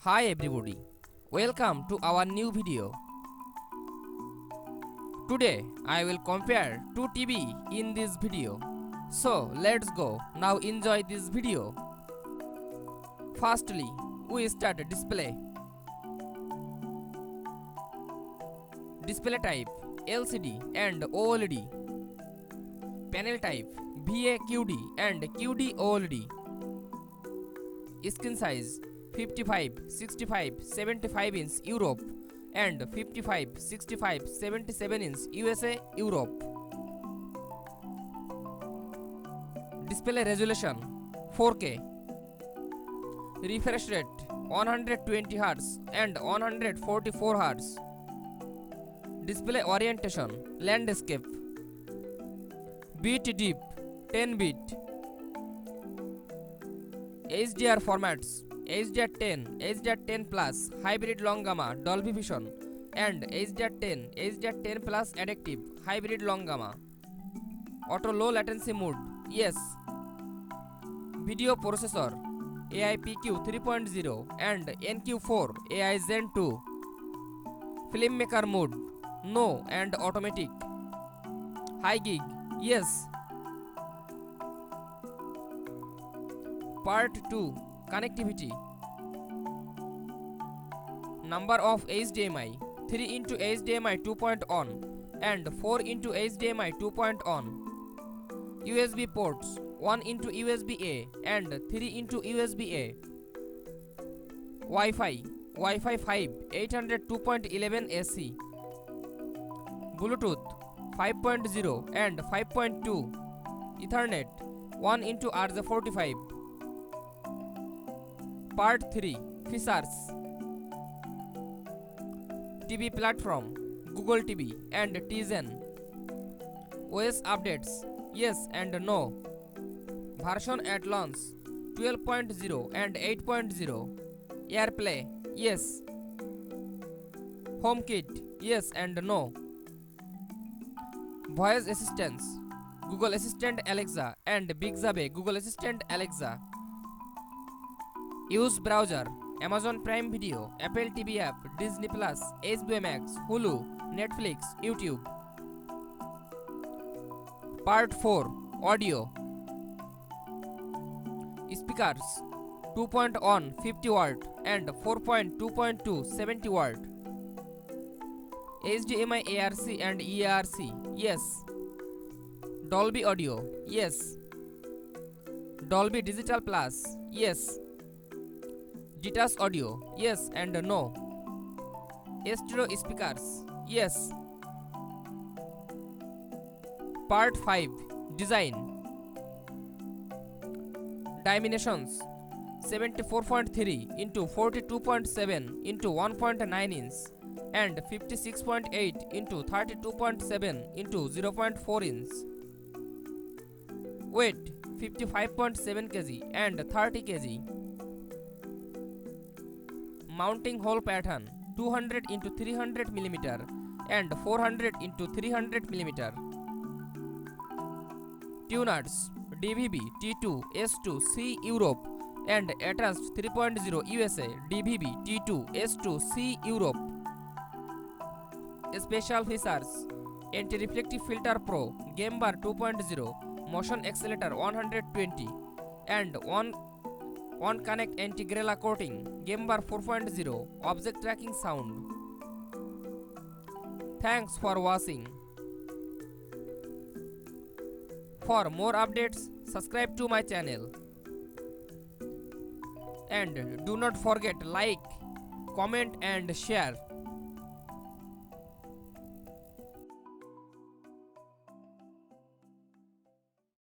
Hi everybody, welcome to our new video. Today I will compare two TV in this video. So let's go, now enjoy this video. Firstly, we start display. Display type LCD and OLED. Panel type VA-QD and QD-OLED. Screen size 55, 65, 75 inch Europe and 55, 65, 77 inch USA, Europe. Display resolution 4K. Refresh rate 120 Hz and 144 Hz. Display orientation landscape. Bit deep 10 bit. HDR formats HDR10, HDR10 Plus, Hybrid Long Gamma, Dolby Vision, and HDR10, HDR10 Plus Adaptive, Hybrid Long Gamma. Auto Low Latency Mode, yes. Video Processor, AIPQ 3.0 and NQ4 AI Zen 2. Filmmaker Mode, no and automatic. High Gig, yes. Part 2. Connectivity. Number of HDMI 3 into HDMI 2.1 and 4 into HDMI 2.1. USB ports 1 into USB A and 3 into USB A. Wi-Fi 5 802.11 AC. Bluetooth 5.0 and 5.2. Ethernet 1 into RJ45. Part 3. Features. TV platform Google TV and Tizen. OS updates yes and no. Version at launch 12.0 and 8.0. AirPlay yes. HomeKit yes and no. Voice assistants Google Assistant Alexa and Bixby Google Assistant Alexa. Use browser Amazon Prime Video, Apple TV app, Disney Plus, HBO Max, Hulu, Netflix, YouTube. Part 4. Audio. Speakers 2.1 50 watt and 4.2.2 70 watt. HDMI ARC and EARC yes. Dolby Audio yes. Dolby Digital Plus yes. Detached audio yes and no. Stereo speakers yes. Part 5. Design. Dimensions 74.3 into 42.7 into 1.9 inch and 56.8 into 32.7 into 0.4 inch. Weight 55.7 kg and 30 kg. Mounting hole pattern 200 into 300 mm and 400 into 300 mm. Tuners DVB T2 S2 C Europe and attached 3.0 USA DVB T2 S2 C Europe. Special features Anti-reflective filter Pro, Game Bar 2.0, Motion accelerator 120 and one connect anti-grella coating, Game Bar 4.0, object tracking sound. Thanks for watching. For more updates, subscribe to my channel. And do not forget like, comment and share.